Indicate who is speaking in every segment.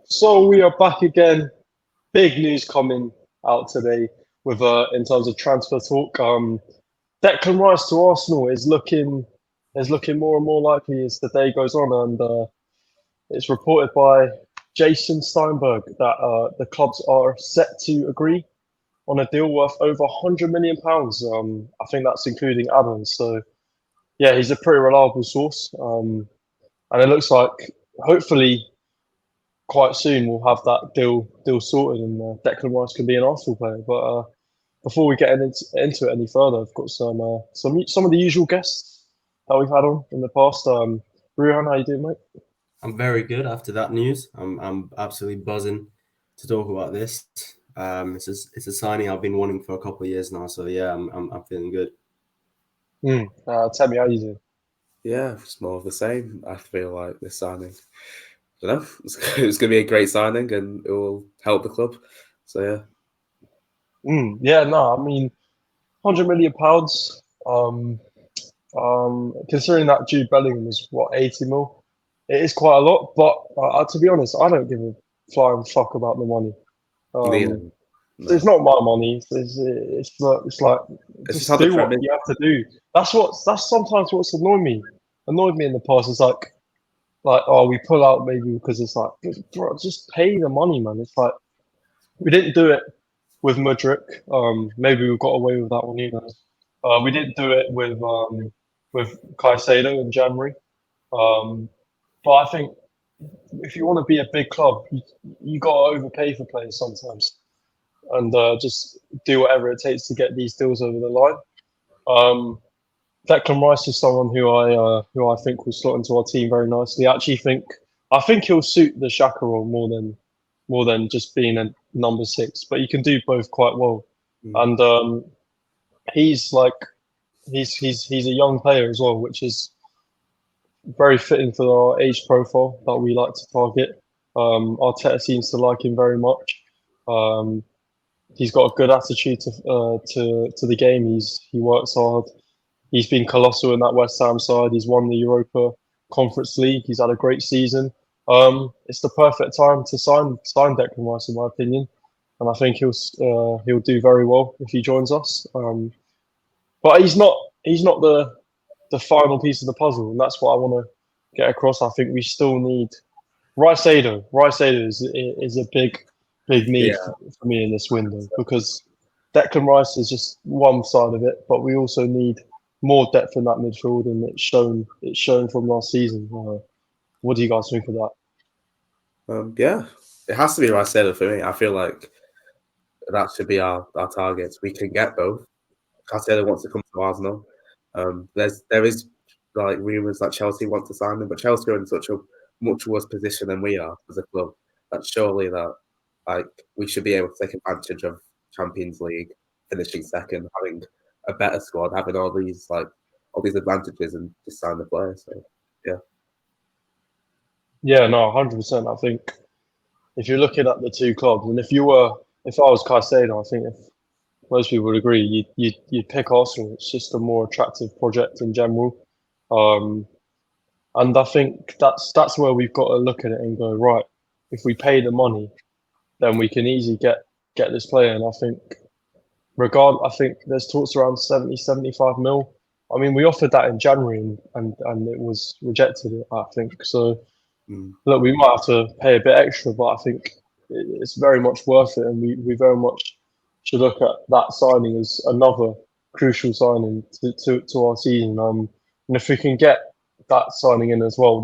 Speaker 1: So we are back again. Big news coming out today with in terms of transfer talk. Declan Rice to Arsenal is looking more and more likely as the day goes on, and it's reported by Jason Steinberg that the clubs are set to agree on a deal worth over £100 million. I think that's including add-ons. So yeah, he's a pretty reliable source, and it looks like hopefully quite soon we'll have that deal sorted, and Declan Rice can be an Arsenal player. But before we get into it any further, I've got some of the usual guests that we've had on in the past. Rihan, how you doing, mate?
Speaker 2: I'm very good after that news. I'm absolutely buzzing to talk about this. It's a signing I've been wanting for a couple of years now. So yeah, I'm feeling good.
Speaker 1: Tell me how you doing.
Speaker 3: Yeah, it's more of the same. I feel like this signing, I don't know, it's going to be a great signing and it will help the club. So yeah.
Speaker 1: Yeah, no, I mean, £100 million. Considering that Jude Bellingham was what 80 mil, it is quite a lot. But to be honest, I don't give a flying fuck about the money.
Speaker 3: Yeah,
Speaker 1: So it's not my money. It's like
Speaker 3: it's just
Speaker 1: just
Speaker 3: how the
Speaker 1: do what
Speaker 3: Premier.
Speaker 1: you have to do. That's sometimes what's annoyed me in the past. It's like oh, we pull out maybe because it's like bro, just pay the money, man. It's like we didn't do it with Mudryk. Maybe we got away with that one, you know. We didn't do it with Caicedo in January. Um, but I think if you want to be a big club, you got to overpay for players sometimes, and just do whatever it takes to get these deals over the line. Um, Declan Rice is someone who I think will slot into our team very nicely. I think he'll suit the Xhaka role more than just being a number six, but he can do both quite well. And he's like he's a young player as well, which is very fitting for our age profile that we like to target. Arteta seems to like him very much. Um, he's got a good attitude to the game. He works hard. He's been colossal in that West Ham side. He's won the Europa Conference League. He's had a great season. It's the perfect time to sign Declan Rice, in my opinion, and I think he'll do very well if he joins us. But he's not the final piece of the puzzle, and that's what I want to get across. I think we still need Rice-Ado. Rice-Ado is a big need
Speaker 3: Yeah,
Speaker 1: for me in this window because Declan Rice is just one side of it, but we also need more depth in that midfield, and it's shown from last season. What do you guys think of that?
Speaker 3: yeah, it has to be Rice-Eder for me. I feel like that should be our targets. We can get both. Rice-Eder wants to come to Arsenal. There is like rumours that Chelsea want to sign him, but Chelsea are in such a much worse position than we are as a club. That surely that like we should be able to take advantage of Champions League, finishing second, having a better squad, having all these advantages, and just sign the player. So yeah,
Speaker 1: Yeah, no, 100%. I think if you're looking at the two clubs, and if I was Caicedo, I think if most people would agree, you'd pick Arsenal. It's just a more attractive project in general. Um, And I think that's where we've got to look at it and go, right, if we pay the money, then we can easily get this player. And I think there's talks around 70, 75 mil. I mean, we offered that in January and it was rejected, I think. So look, we might have to pay a bit extra, but I think it's very much worth it. And we very much should look at that signing as another crucial signing to our season. And if we can get that signing in as well,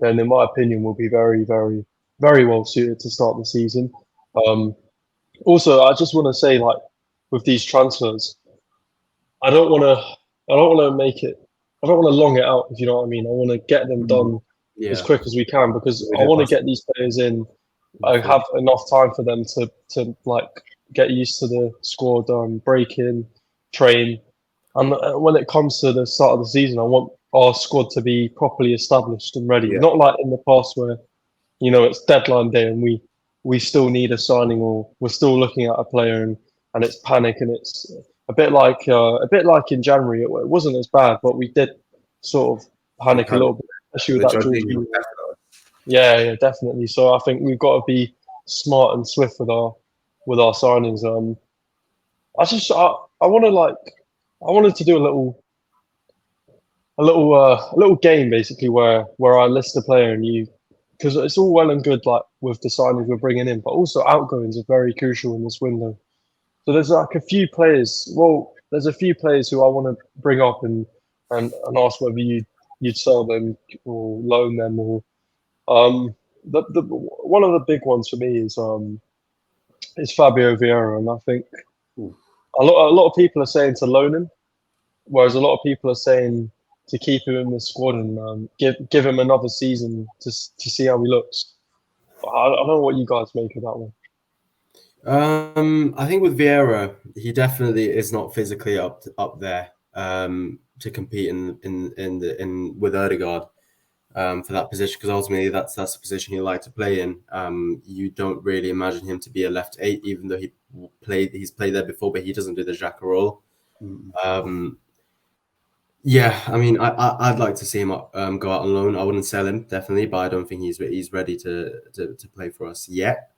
Speaker 1: then in my opinion, we'll be very, very, very well suited to start the season. Um, Also, I just want to say, like, with these transfers, I don't want to, I don't want to make it, I don't want to long it out, if you know what I mean. I want to get them done as
Speaker 2: Yeah,
Speaker 1: quick as we can because
Speaker 3: we
Speaker 1: I
Speaker 3: did
Speaker 1: want to
Speaker 3: last
Speaker 1: get these players in. I have enough time for them to like get used to the squad, break in, train, and when it comes to the start of the season, I want our squad to be properly established and ready.
Speaker 3: yeah,
Speaker 1: Not like in the past where it's deadline day and we still need a signing or we're still looking at a player and it's panic and it's a bit like in January. It wasn't as bad, but we did sort of
Speaker 3: we
Speaker 1: panic a
Speaker 3: can
Speaker 1: little bit, especially with
Speaker 3: with
Speaker 1: that George.
Speaker 3: Jorginho definitely.
Speaker 1: Yeah, definitely. So I think we've got to be smart and swift with our signings. I want to I wanted to do a little game basically where I list a player and you, because it's all well and good like with the signings we're bringing in, but also outgoings are very crucial in this window. So there's like a few players. Well, there's a few players who I want to bring up and ask whether you'd sell them or loan them or um the one of the big ones for me is Fabio Vieira, and I think
Speaker 3: Ooh.
Speaker 1: a lot of people are saying to loan him, whereas a lot of people are saying to keep him in the squad and give him another season to see how he looks. I don't know what you guys make of that one.
Speaker 2: I think with Vieira, he definitely is not physically up there to compete in with Odegaard for that position, because ultimately that's the position he liked to play in. You don't really imagine him to be a left eight, even though he's played there before, but he doesn't do the Xhaka role. Yeah, I mean, I'd like to see him go out on loan. I wouldn't sell him definitely, but I don't think he's ready to play for us yet.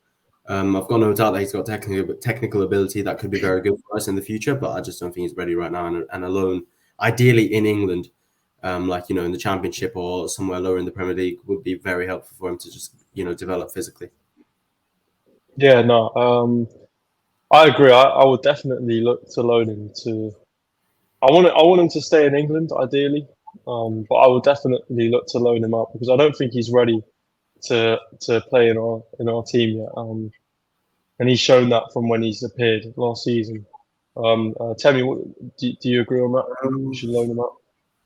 Speaker 2: I've got no doubt that he's got technical ability that could be very good for us in the future, but I just don't think he's ready right now. And alone, ideally in England, like in the Championship or somewhere lower in the Premier League, would be very helpful for him to just develop physically.
Speaker 1: Yeah, no, I agree. I would definitely look to loan him to. I want him to stay in England ideally, but I would definitely look to loan him out because I don't think he's ready to play in our team yet. And he's shown that from when he's appeared last season. Tell me, do you agree on that? We should loan him out.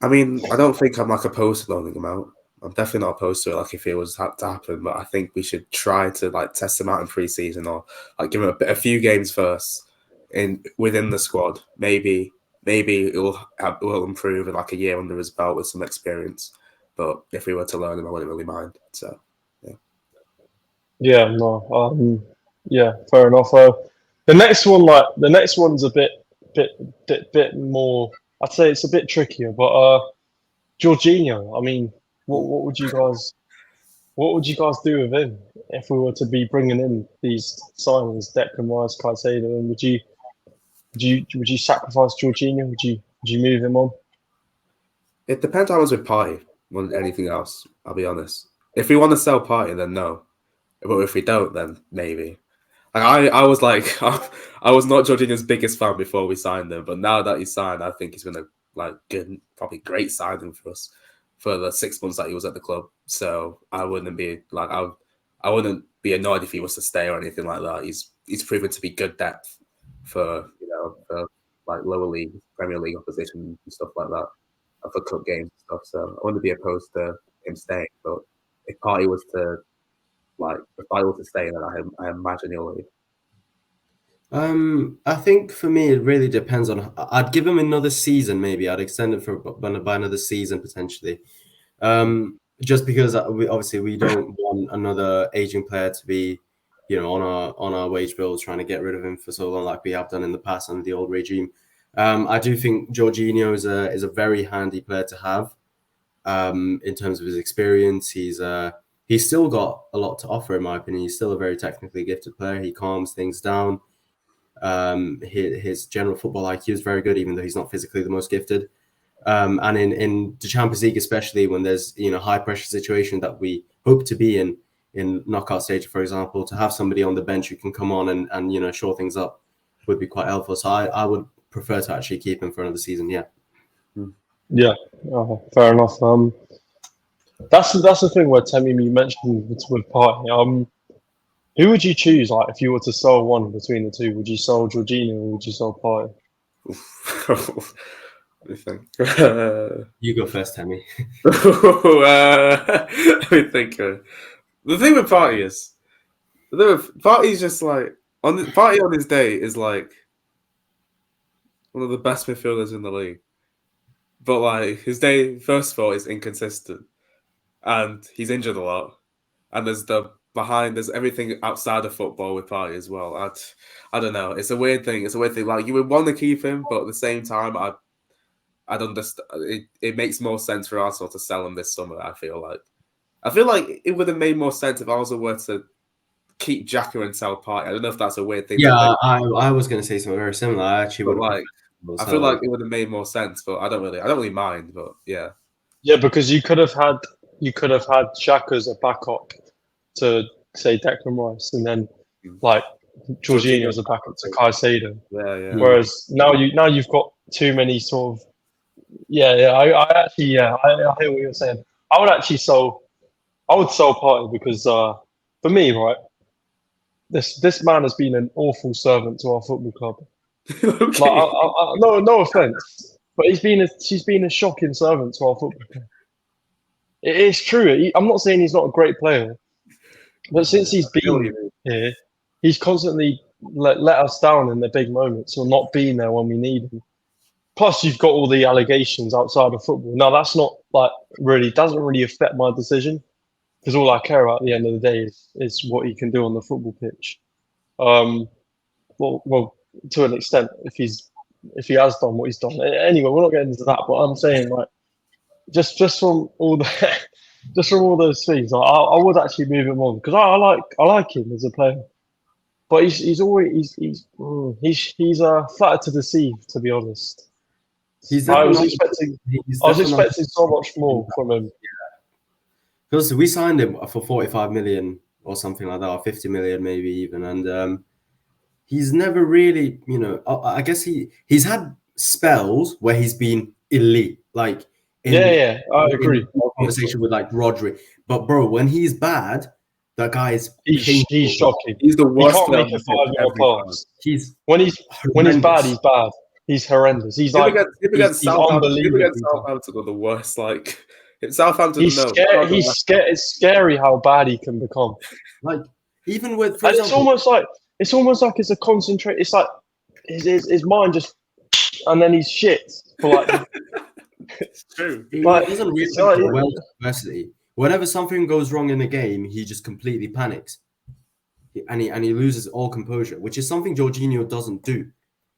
Speaker 3: I mean, I don't think I'm like opposed to loaning him out. I'm definitely not opposed to it. Like if it was to happen, but I think we should try to like test him out in pre-season or like give him a few games first within the squad. Maybe it will improve in like a year under his belt with some experience. But if we were to loan him, I wouldn't really mind. So yeah.
Speaker 1: Yeah, no, yeah, fair enough. The next one's a bit more. I'd say it's a bit trickier, but Jorginho. I mean, what would you guys do with him if we were to be bringing in these signings, Declan Rice, Caicedo? And would you sacrifice Jorginho? Would you move him on?
Speaker 3: It depends how I was with Party more than anything else. I'll be honest. If we want to sell Party, then no. But if we don't, then maybe. I was like, I was not Jorginho's biggest fan before we signed him, but now that he's signed, I think he's been a good, probably great signing for us for the 6 months that he was at the club. So I wouldn't be I wouldn't be annoyed if he was to stay or anything like that. He's proven to be good depth for for like lower league, Premier League opposition and stuff like that, and for cup games and stuff. So I wouldn't be opposed to him staying, but if Party was to if I were to stay, then I imagine he'll leave.
Speaker 2: I think for me, it really depends on. I'd give him another season, maybe. I'd extend it by another season potentially. Just because we don't want another aging player to be, on our wage bill, trying to get rid of him for so long, like we have done in the past under the old regime. I do think Jorginho is a very handy player to have. In terms of his experience, he's still got a lot to offer, in my opinion. He's still a very technically gifted player. He calms things down. His general football IQ is very good, even though he's not physically the most gifted. And in the Champions League, especially when there's high pressure situation that we hope to be in knockout stage, for example, to have somebody on the bench who can come on and shore things up would be quite helpful. So I would prefer to actually keep him for another season. Yeah.
Speaker 1: Yeah, fair enough. That's the thing where Temi, you mentioned with Party. Who would you choose? Like, if you were to sell one between the two, would you sell Jorginho or would you sell Party?
Speaker 3: Let me think.
Speaker 2: You go first, Temi.
Speaker 3: Let me think. The thing with Party is, Party's just like Party on his day is like one of the best midfielders in the league. But like his day, first of all, is inconsistent, and he's injured a lot. And there's everything outside of football with Party as well. I don't know. It's a weird thing. Like you would want to keep him, but at the same time, I'd understand. It makes more sense for Arsenal to sell him this summer. I feel like, I feel like it would have made more sense if Arsenal were to keep Xhaka and South Party. I don't know if that's a weird thing.
Speaker 2: Yeah, I was going to say something very similar. I actually
Speaker 3: but
Speaker 2: would
Speaker 3: like, I feel like it would have made more sense, but I don't really mind. But yeah,
Speaker 1: Yeah, because you could have had Xhaka as a backup to say Declan Rice, and then like Jorginho as a backup to Caicedo.
Speaker 3: Yeah.
Speaker 1: Whereas now you've got too many sort of I actually I hear what you're saying. I would sell Partey because for me, right, this man has been an awful servant to our football club.
Speaker 3: Okay.
Speaker 1: Like, no offense, but she's been a shocking servant to our football club. It is true. I'm not saying he's not a great player, but since he's been here, he's constantly let us down in the big moments or not being there when we need him. Plus, you've got all the allegations outside of football. Now, that's not doesn't really affect my decision because all I care about at the end of the day is what he can do on the football pitch. Well, to an extent, if he has done what he's done. Anyway, we're not getting into that, but I'm saying like just from all the just from all those things, I would actually move him on because I like him as a player. But he's flattered to deceive, to be honest. I was expecting so much more from him.
Speaker 2: Because we signed him for 45 million or something like that, or 50 million maybe even, and he's never really, I guess he's had spells where he's been elite, like
Speaker 1: I agree.
Speaker 2: Conversation with like Rodri, but bro, when he's bad, that guy is
Speaker 1: he's shocking.
Speaker 3: He's the worst.
Speaker 1: He can't make a 5-yard pass. When he's bad, he's bad. He's horrendous. He's unbelievable.
Speaker 3: Southampton are the worst. Like Southampton,
Speaker 1: he's scared. It's scary how bad he can become.
Speaker 2: Like even with,
Speaker 1: and it's almost like it's a concentrate. It's like his mind just, and then he's shit for like.
Speaker 3: It's true.
Speaker 2: He doesn't react well to adversity. Whenever something goes wrong in the game, he just completely panics, and he loses all composure, which is something Jorginho doesn't do.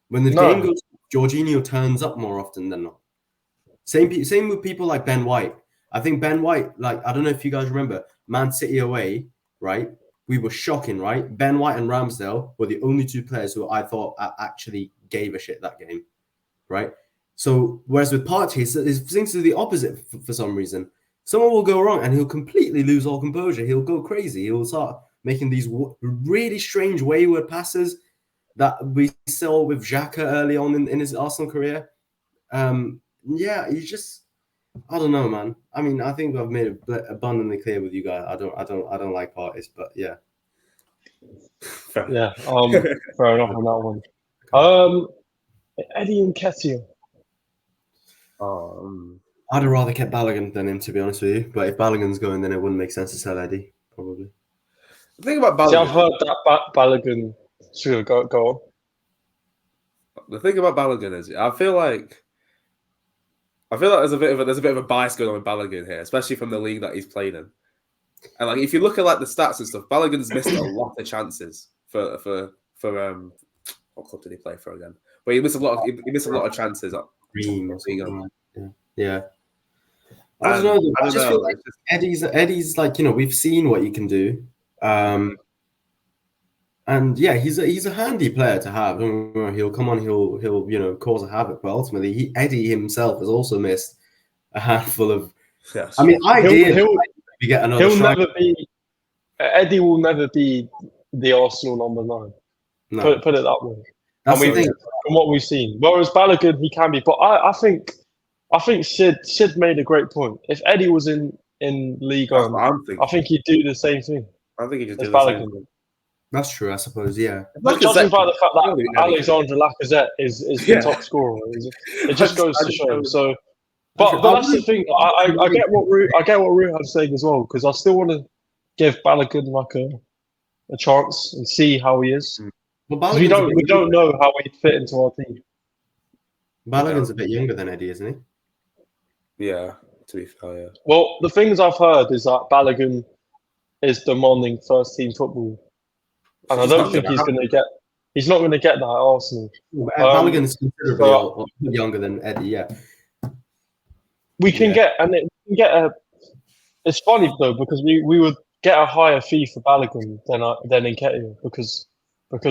Speaker 2: When the game goes, Jorginho turns up more often than not. Same with people like Ben White. I think Ben White, like, I don't know if you guys remember, Man City away, right? We were shocking, right? Ben White and Ramsdale were the only two players who I thought actually gave a shit that game, right? So, whereas with Partey, it seems to be the opposite for some reason. Someone will go wrong and he'll completely lose all composure. He'll go crazy. He'll start making these really strange wayward passes that we saw with Xhaka early on in his Arsenal career. He's just, I don't know, man. I mean, I think I've made it abundantly clear with you guys. I don't like parties, but yeah.
Speaker 1: Yeah. Fair enough on that one. Eddie Nketiah.
Speaker 2: I'd have rather kept Balogun than him, to be honest with you. But if Balogun's going, then it wouldn't make sense to sell Eddie, probably.
Speaker 3: The thing about Balogun...
Speaker 1: See, I've heard that Balogun... Sure, go on.
Speaker 3: The thing about Balogun is, I feel like there's a bit of a bias going on with Balogun here, especially from the league that he's played in. And like, if you look at like the stats and stuff, Balogun's missed a lot of chances for what club did he play for again? But he missed a lot of chances.
Speaker 2: Yeah. I don't know. I just feel like Eddie's like, we've seen what he can do. And yeah, he's a handy player to have. He'll come on, he'll cause a havoc. But ultimately, Eddie himself has also missed a handful of.
Speaker 3: Yes.
Speaker 2: I mean, he'll get another.
Speaker 1: Eddie will never be the Arsenal number 9. No. Put it that way.
Speaker 2: That's the thing.
Speaker 1: From what we've seen, whereas Balogun, he can be. But I think Sid made a great point. If Eddie was in League One, I think he'd do the same thing.
Speaker 3: I think he just do the same thing.
Speaker 2: That's true, I suppose. Yeah.
Speaker 1: But judging by the fact that Alexandre Lacazette is the top scorer, it just goes to show. So, but that's the thing. I get what Ruhan's saying as well, because I still want to give Balogun like a chance and see how he is. We don't know how he'd fit into our team.
Speaker 2: Balogun's a bit younger than Eddie, isn't
Speaker 3: he? Yeah, to be fair, yeah.
Speaker 1: Well, the things I've heard is that Balogun is demanding first team football. And I don't think he's not going to get that at Arsenal.
Speaker 2: Balogun is considerably younger than Eddie, yeah.
Speaker 1: We can get a It's funny though because we would get a higher fee for Balogun than Nketiah because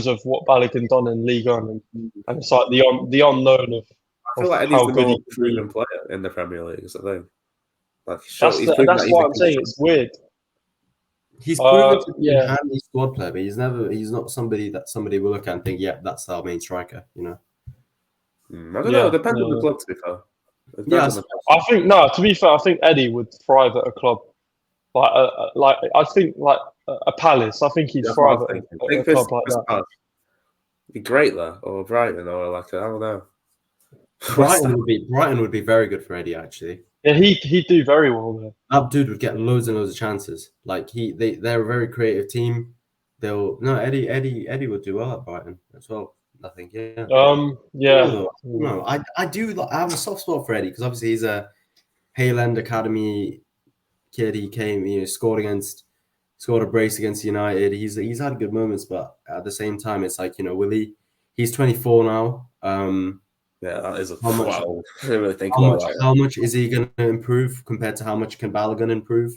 Speaker 1: of what Balogun done in League One and it's like the unknown
Speaker 3: I feel like Eddie's
Speaker 1: how
Speaker 3: the
Speaker 1: good
Speaker 3: more
Speaker 1: he can be.
Speaker 3: proven player in the Premier League. Is the thing. Like, sure, he's proven
Speaker 1: That's
Speaker 3: that he's
Speaker 1: why
Speaker 3: a
Speaker 1: I'm saying it's weird.
Speaker 2: He's proven to be a
Speaker 1: Yeah.
Speaker 2: handy squad player, but he's not somebody that somebody will look at and think, yeah, that's our main striker, you know.
Speaker 3: I don't know. It depends on the club, to be fair. It depends on the
Speaker 1: I think no. To be fair, I think Eddie would thrive at a club like I think like a Palace. I think he'd
Speaker 3: That's what
Speaker 1: thrive
Speaker 3: I'm
Speaker 1: at
Speaker 3: thinking.
Speaker 1: a club like that.
Speaker 3: Palace. Be great there, or Brighton, or like I don't know.
Speaker 2: Brighton would be very good for Eddie, actually.
Speaker 1: Yeah, he'd do very well there.
Speaker 2: That dude would get loads and loads of chances. Like they're a very creative team. Eddie would do well at Brighton as well. I think, yeah.
Speaker 1: Yeah.
Speaker 2: No, I have a soft spot for Eddie because obviously he's a Hayland Academy kid. He came, scored a brace against United. He's had good moments, but at the same time, it's like, will he? He's 24 now.
Speaker 3: Yeah, that is
Speaker 2: how much?
Speaker 3: Wow. I didn't really think about that.
Speaker 2: How much is he going to improve compared to how much can Balogun improve?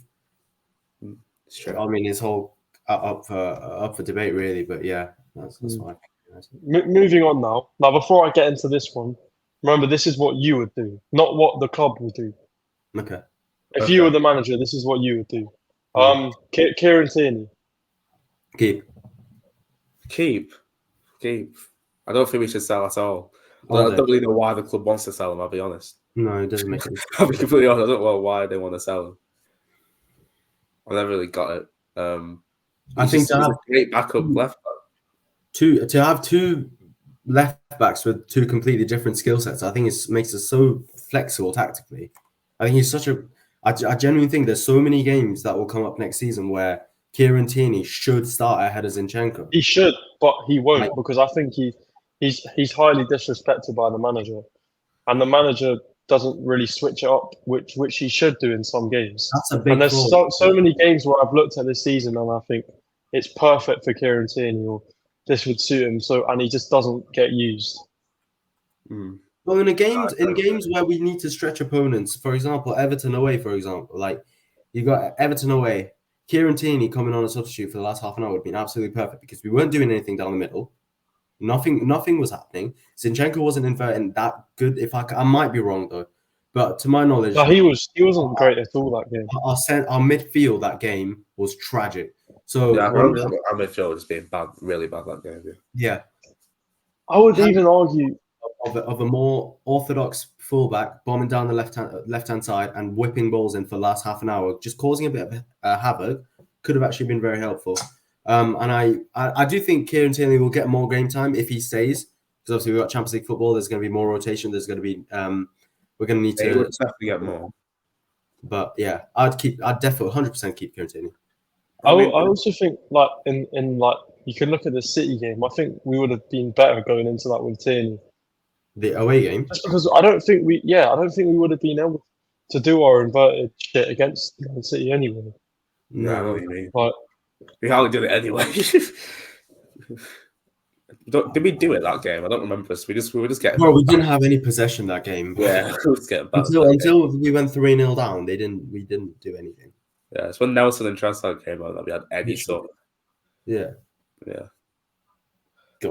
Speaker 3: It's true.
Speaker 2: I mean, it's all up for debate, really. But yeah, that's why.
Speaker 1: Moving on now. Now, before I get into this one, remember this is what you would do, not what the club would do.
Speaker 2: Okay.
Speaker 1: If you were the manager, this is what you would do. Kieran Tierney.
Speaker 3: Keep. I don't think we should sell at all. I don't really know why the club wants to sell him, I'll be honest.
Speaker 2: No, it doesn't make sense.
Speaker 3: I'll be completely honest. I don't know why they want to sell him. I never really got it.
Speaker 2: I think
Speaker 3: he's a great backup left back.
Speaker 2: To have two left backs with two completely different skill sets, I think it makes us so flexible tactically. I think he's I genuinely think there's so many games that will come up next season where Kieran Tierney should start ahead of Zinchenko.
Speaker 1: He should, but he won't because I think he's highly disrespected by the manager, and the manager doesn't really switch it up, which he should do in some games.
Speaker 2: That's a big.
Speaker 1: And there's so many games where I've looked at this season and I think it's perfect for Kieran Tierney, or this would suit him. And he just doesn't get used.
Speaker 2: Well, in games where we need to stretch opponents, for example, Everton away, like you got Everton away, Kieran Tierney coming on a substitute for the last half an hour would have been absolutely perfect because we weren't doing anything down the middle. Nothing was happening. Zinchenko wasn't inverting that good. If I might be wrong though, but to my knowledge,
Speaker 1: no, he wasn't great at all that game.
Speaker 2: Our midfield that game was tragic. So
Speaker 3: yeah, our midfield was being bad, really bad that game.
Speaker 2: Yeah,
Speaker 1: I would even argue
Speaker 2: of a more orthodox fullback bombing down the left hand side and whipping balls in for the last half an hour, just causing a bit of havoc, could have actually been very helpful. And I do think Kieran Tierney will get more game time if he stays, because obviously we've got Champions League football. There's going to be more rotation. There's going to be we're going to need to
Speaker 3: definitely get more.
Speaker 2: But yeah, I'd definitely 100% keep Kieran Tierney.
Speaker 1: I also think like in like you can look at the City game. I think we would have been better going into that with Tierney.
Speaker 2: The away game,
Speaker 1: just because I don't think we would have been able to do our inverted shit against Man City anyway.
Speaker 3: No, I know what you mean.
Speaker 1: But
Speaker 3: we hardly did it anyway. Did we do it that game? I don't remember. We were just getting.
Speaker 2: Well, we didn't have any possession that game.
Speaker 3: Yeah, we were just getting back
Speaker 2: until we went 3-0 down. We didn't do anything.
Speaker 3: Yeah, it's when Nelson and Trossard came out that we had any sort of.
Speaker 2: Yeah.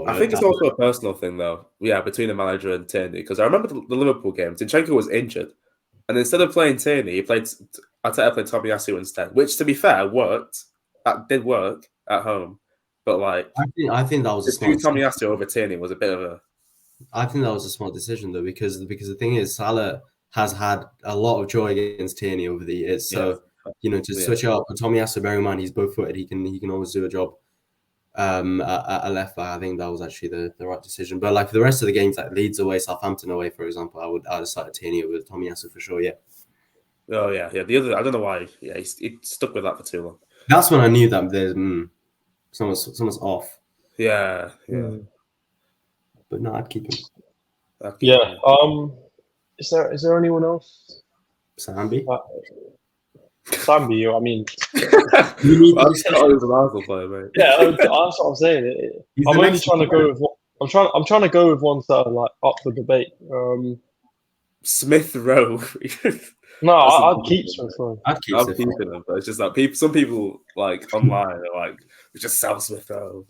Speaker 3: I think it's also a personal thing, though. Yeah, between the manager and Tierney, because I remember the Liverpool game. Zinchenko was injured, and instead of playing Tierney, he played. Arteta played Tomiyasu instead, which, to be fair, worked. That did work at home, but like
Speaker 2: I think that was
Speaker 3: a smart Tomiyasu over Tierney was a bit of a.
Speaker 2: I think that was a smart decision though, because the thing is, Salah has had a lot of joy against Tierney over the years, so to switch up. But Tomiyasu, bearing in mind he's both footed, he can always do a job. At a left back, I think that was actually the right decision. But like for the rest of the games, like Leeds away, Southampton away, for example, I'd have started Tierney over Tomiyasu for sure. Yeah.
Speaker 3: Oh yeah. The other, I don't know why. Yeah, he stuck with that for too long.
Speaker 2: That's when I knew that there's someone's off.
Speaker 3: Yeah.
Speaker 2: But no, I'd keep him.
Speaker 1: Is there anyone else?
Speaker 2: Sambi.
Speaker 1: Sambi, I mean,
Speaker 3: you need to say an Arsenal player, mate.
Speaker 1: Yeah, that's what I'm saying. I'm only trying to go with what I'm trying to go with ones that are like up for debate.
Speaker 3: Smith Rowe.
Speaker 1: No,
Speaker 3: That's the
Speaker 1: I'd
Speaker 3: biggest
Speaker 1: keep
Speaker 3: thing,
Speaker 1: Smith
Speaker 3: mate.
Speaker 1: Rowe.
Speaker 2: I'd keep
Speaker 3: I'm
Speaker 2: Smith.
Speaker 3: keeping him, but it's just like some people like online are like, we just sell Smith Rowe.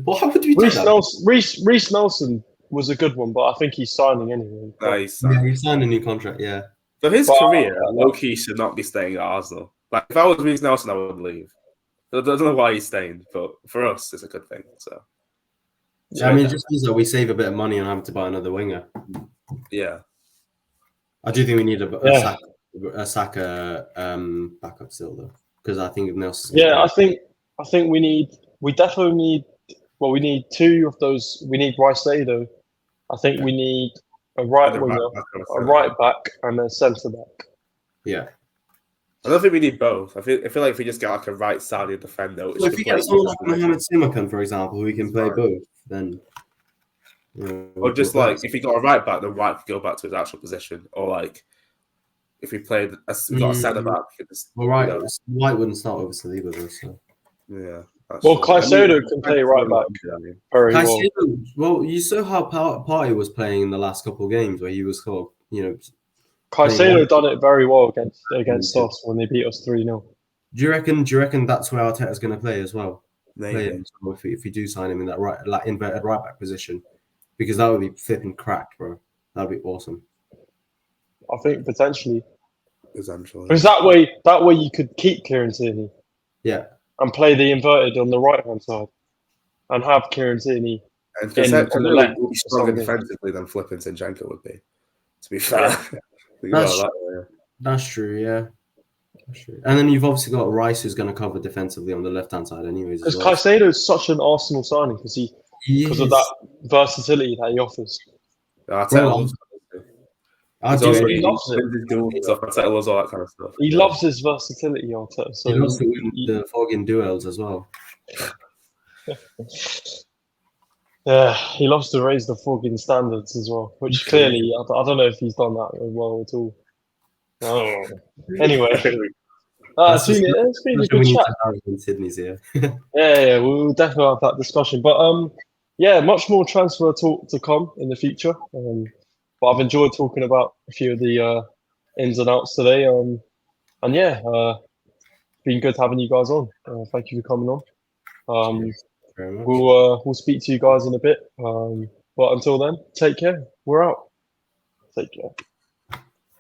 Speaker 2: Why would we do that?
Speaker 1: Reece Nelson was a good one, but I think he's signing anyway.
Speaker 3: Nice.
Speaker 2: Yeah, he signed a new contract. Yeah.
Speaker 3: For his
Speaker 1: But-
Speaker 3: career, low-key should not be staying at Arsenal. Like, if I was Reece Nelson, I would leave. I don't know why he's staying, but for us, it's a good thing. So,
Speaker 2: Yeah, I mean, it just means that we save a bit of money on having to buy another winger.
Speaker 3: yeah.
Speaker 2: I do think we need
Speaker 1: Yeah.
Speaker 2: a Saka backup still though, because I think Nelson.
Speaker 1: Yeah, I think we definitely need. Well, we need two of those. We need Rice-Sado. I think we need a right
Speaker 3: And a
Speaker 1: winger,
Speaker 3: right back and a
Speaker 1: a
Speaker 3: centre
Speaker 1: right
Speaker 3: back.
Speaker 1: back, and a centre back.
Speaker 2: Yeah.
Speaker 3: I don't think we need both. I feel like if we just get like a right-sided defender, which
Speaker 2: Well, if
Speaker 3: can
Speaker 2: you
Speaker 3: play
Speaker 2: get someone like
Speaker 3: both positions,
Speaker 2: Mohamed Simakan, for example, who can play
Speaker 3: Fine.
Speaker 2: both, then.
Speaker 3: or just like if we got a right back, then White could go back to his actual position, or like if we played, we got a centre back, we could just,
Speaker 2: Well, right,
Speaker 3: you know,
Speaker 2: White wouldn't start obviously with us. So.
Speaker 3: yeah. that's
Speaker 1: Well,
Speaker 3: true.
Speaker 1: Caicedo can play right back very well.
Speaker 2: Caicedo, well, you saw how Partey was playing in the last couple of games where he was sort of,
Speaker 1: Caicedo done it very well against us when they beat us 3-0.
Speaker 2: Do you reckon that's where Arteta's going to play as well? Play
Speaker 3: Maybe.
Speaker 2: him, so if we do sign him in that inverted right back position, because that would be flipping crack, bro. That'd be awesome.
Speaker 1: I think potentially
Speaker 3: Essentially.
Speaker 1: because that way you could keep Kieran Tierney
Speaker 2: Yeah.
Speaker 1: and play the inverted on the right hand side, and have Kieran Tierney.
Speaker 3: And
Speaker 1: on the
Speaker 3: Caicedo
Speaker 1: left
Speaker 3: would be
Speaker 1: or
Speaker 3: stronger
Speaker 1: something.
Speaker 3: defensively than flipping Zinchenko would be. To be fair,
Speaker 1: Yeah.
Speaker 3: Think about it that way.
Speaker 2: That's true, yeah. That's true. And then you've obviously got Rice who's going to cover defensively on the left-hand side anyways.
Speaker 1: Because
Speaker 2: As well.
Speaker 1: Caicedo is such an Arsenal signing because of that versatility that he offers.
Speaker 3: Arteta loves that.
Speaker 2: I'd
Speaker 3: He's
Speaker 2: do
Speaker 3: also
Speaker 1: He
Speaker 2: it.
Speaker 1: loves it.
Speaker 3: wins his duels and stuff. Arteta loves all that kind of stuff.
Speaker 1: He loves his versatility, Arteta. So
Speaker 2: He loves to win the fucking duels as well.
Speaker 1: yeah, he loves to raise the fucking standards as well, which clearly I don't know if he's done that well at all. Oh. Anyway, it's been a good chat.
Speaker 2: In Sydney's here.
Speaker 1: Yeah, we'll definitely have that discussion. But yeah, much more transfer talk to come in the future. But I've enjoyed talking about a few of the ins and outs today. And yeah, been good having you guys on. Thank you for coming on.
Speaker 2: Very much.
Speaker 1: We'll speak to you guys in a bit. But until then, take care. We're out. Take care.